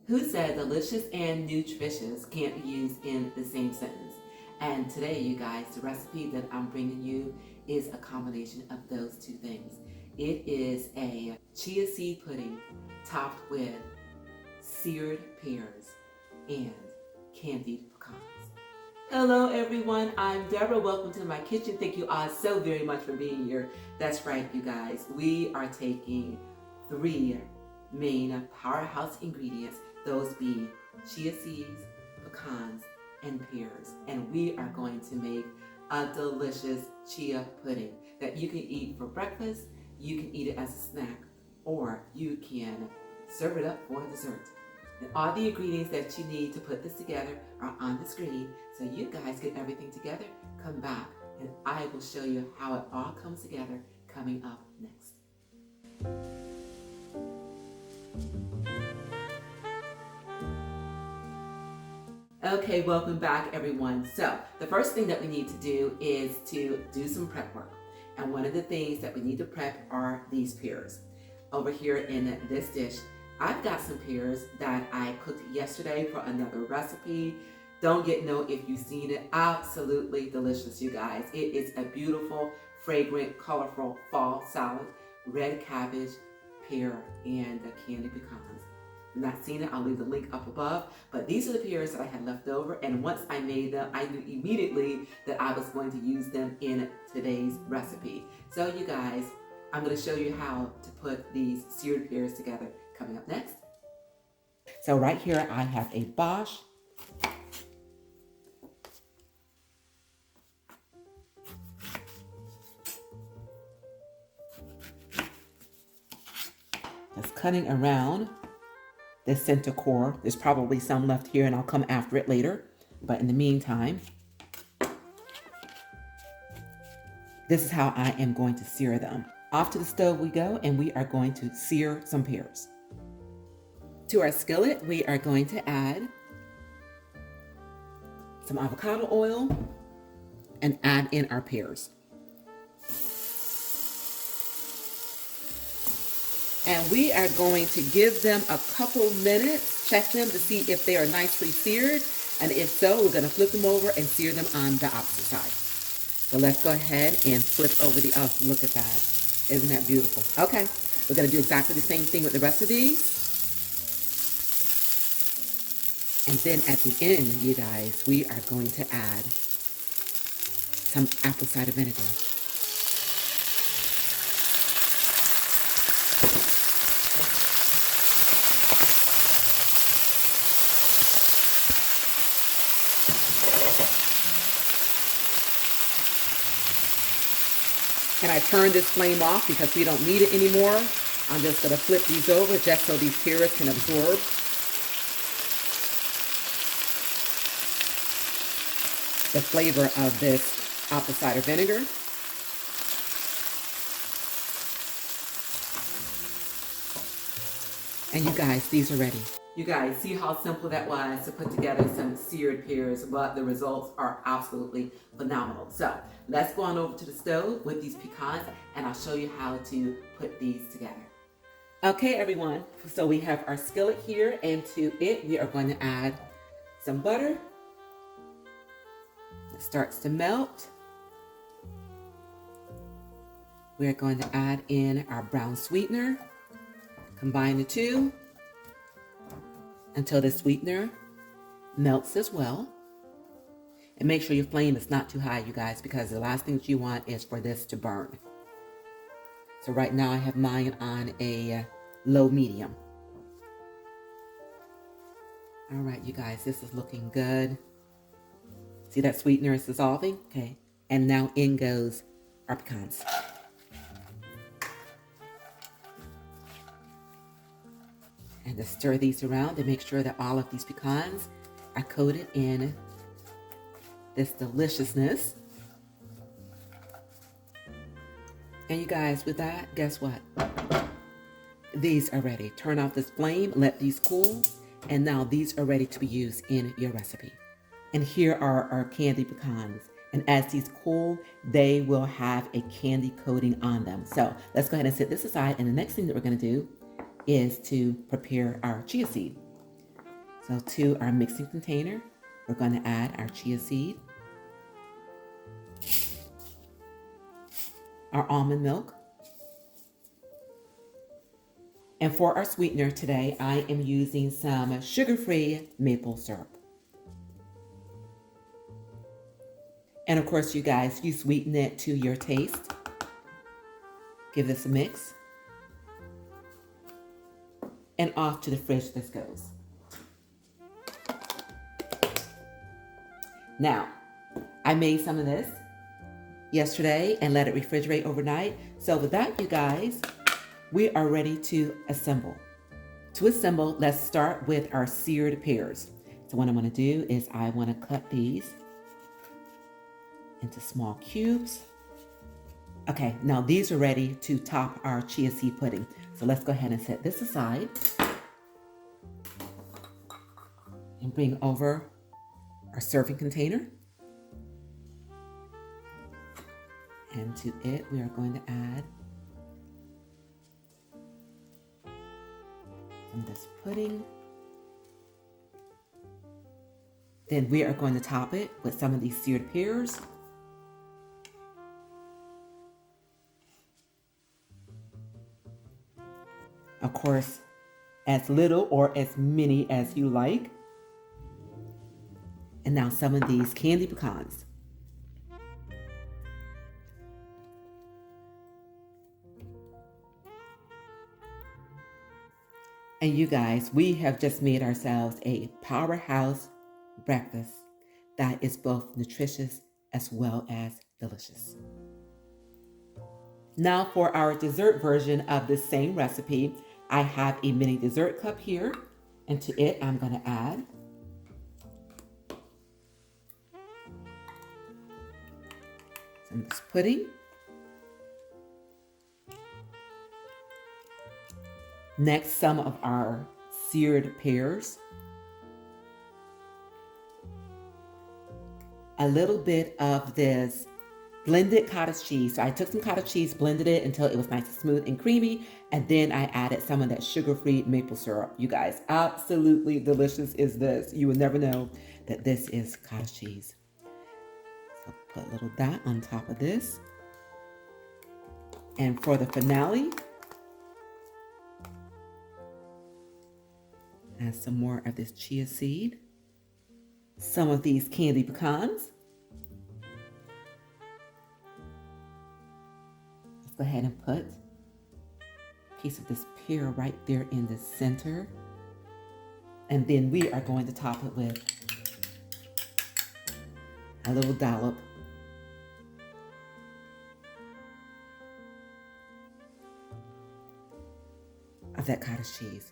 Who said delicious and nutritious can't be used in the same sentence? And today, you guys, the recipe that I'm bringing you is a combination of those two things. It is a chia seed pudding topped with seared pears and candied pecans. Hello everyone, I'm Deborah. Welcome to my kitchen. Thank you all so very much for being here. That's right, you guys. We are taking three main powerhouse ingredients, those being chia seeds, pecans, and pears. And we are going to make a delicious chia pudding that you can eat for breakfast, you can eat it as a snack, or you can serve it up for dessert. And all the ingredients that you need to put this together are on the screen. So you guys get everything together, come back, and I will show you how it all comes together coming up next. Okay, welcome back everyone. So the first thing that we need to do is to do some prep work. And one of the things that we need to prep are these pears. Over here in this dish, I've got some pears that I cooked yesterday for another recipe. Don't get no if you've seen it. Absolutely delicious, you guys. It is a beautiful, fragrant, colorful fall salad, red cabbage, pear, and the candied pecans. If you've not seen it, I'll leave the link up above. But these are the pears that I had left over, and once I made them, I knew immediately that I was going to use them in today's recipe. So you guys, I'm going to show you how to put these seared pears together coming up next. So right here I have a Bosch that's cutting around the center core. There's probably some left here and I'll come after it later. But in the meantime, this is how I am going to sear them. Off to the stove we go, and we are going to sear some pears. To our skillet, we are going to add some avocado oil and add in our pears. And we are going to give them a couple minutes, check them to see if they are nicely seared. And if so, we're going to flip them over and sear them on the opposite side. So let's go ahead and flip over the, oh, look at that. Isn't that beautiful? Okay, we're going to do exactly the same thing with the rest of these. And then at the end, you guys, we are going to add some apple cider vinegar. And I turned this flame off because we don't need it anymore. I'm just going to flip these over just so these pears can absorb the flavor of this apple cider vinegar. And you guys, these are ready. You guys, see how simple that was to put together some seared pears, but the results are absolutely phenomenal. So let's go on over to the stove with these pecans and I'll show you how to put these together. Okay, everyone, so we have our skillet here, and to it we are going to add some butter. It starts to melt. We're going to add in our brown sweetener. Combine the two until the sweetener melts as well. And make sure your flame is not too high, you guys, because the last thing that you want is for this to burn. So right now I have mine on a low medium. All right, you guys, this is looking good. See that sweetener is dissolving? Okay, and now in goes our pecans. And to stir these around to make sure that all of these pecans are coated in this deliciousness. And you guys, with that, guess what? These are ready. Turn off this flame, let these cool, and now these are ready to be used in your recipe. And here are our candied pecans. And as these cool, they will have a candy coating on them. So let's go ahead and set this aside. And the next thing that we're going to do is to prepare our chia seed. So to our mixing container, we're going to add our chia seed, our almond milk, and for our sweetener today, I am using some sugar-free maple syrup. And of course, you guys, you sweeten it to your taste. Give this a mix. And off to the fridge this goes. Now, I made some of this yesterday and let it refrigerate overnight. So with that, you guys, we are ready to assemble. To assemble, let's start with our seared pears. So what I'm going to do is I want to cut these into small cubes. Okay, now these are ready to top our chia seed pudding. So let's go ahead and set this aside and bring over our serving container. And to it, we are going to add some of this pudding. Then we are going to top it with some of these seared pears. Of course, as little or as many as you like. And now some of these candy pecans. And you guys, we have just made ourselves a powerhouse breakfast that is both nutritious as well as delicious. Now for our dessert version of the same recipe, I have a mini dessert cup here, and to it I'm going to add some of this pudding. Next, some of our seared pears. A little bit of this blended cottage cheese. So I took some cottage cheese, blended it until it was nice and smooth and creamy, and then I added some of that sugar-free maple syrup. You guys, absolutely delicious is this. You would never know that this is cottage cheese. So put a little dot on top of this. And for the finale, add some more of this chia seed, some of these candy pecans. Let's go ahead and put a piece of this pear right there in the center. And then we are going to top it with a little dollop of that cottage cheese.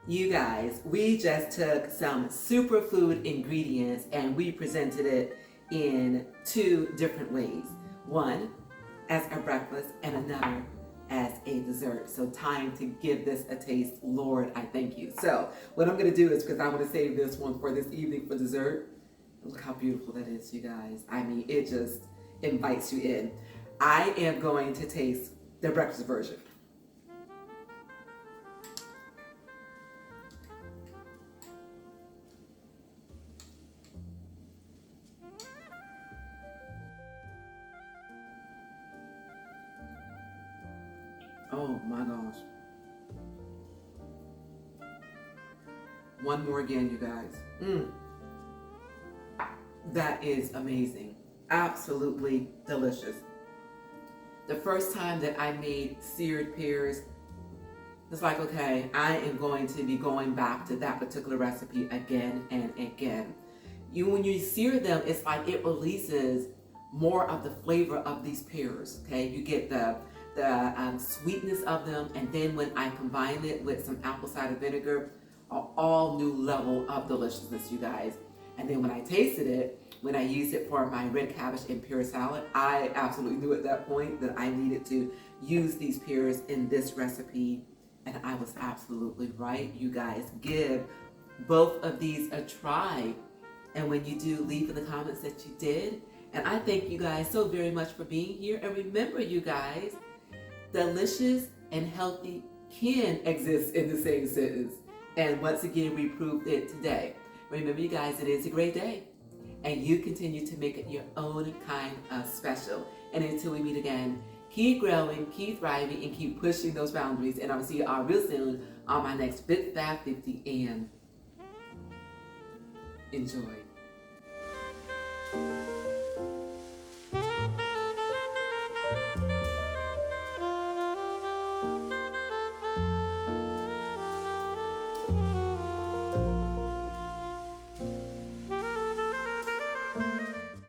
You guys, we just took some superfood ingredients and we presented it in two different ways. One as a breakfast and another as a dessert. So time to give this a taste. Lord, I thank you. So what I'm gonna do is, because I want to save this one for this evening for dessert. Look how beautiful that is, you guys. I mean, it just invites you in. I am going to taste the breakfast version. Oh my gosh. One more again, you guys. That is amazing. Absolutely delicious. The first time that I made seared pears, it's like, okay, I am going to be going back to that particular recipe again and again. When you sear them, it's like it releases more of the flavor of these pears, okay? You get the sweetness of them, and then when I combine it with some apple cider vinegar, an all new level of deliciousness, you guys. And then when I tasted it, when I used it for my red cabbage and pear salad, I absolutely knew at that point that I needed to use these pears in this recipe, and I was absolutely right. You guys, give both of these a try, and when you do, leave in the comments that you did, And I thank you guys so very much for being here. And remember, you guys, delicious and healthy can exist in the same sentence. And once again, we proved it today. Remember, you guys, it is a great day. And you continue to make it your own kind of special. And until we meet again, keep growing, keep thriving, and keep pushing those boundaries. And I will see you all real soon on my next Fit Fab 50. And enjoy.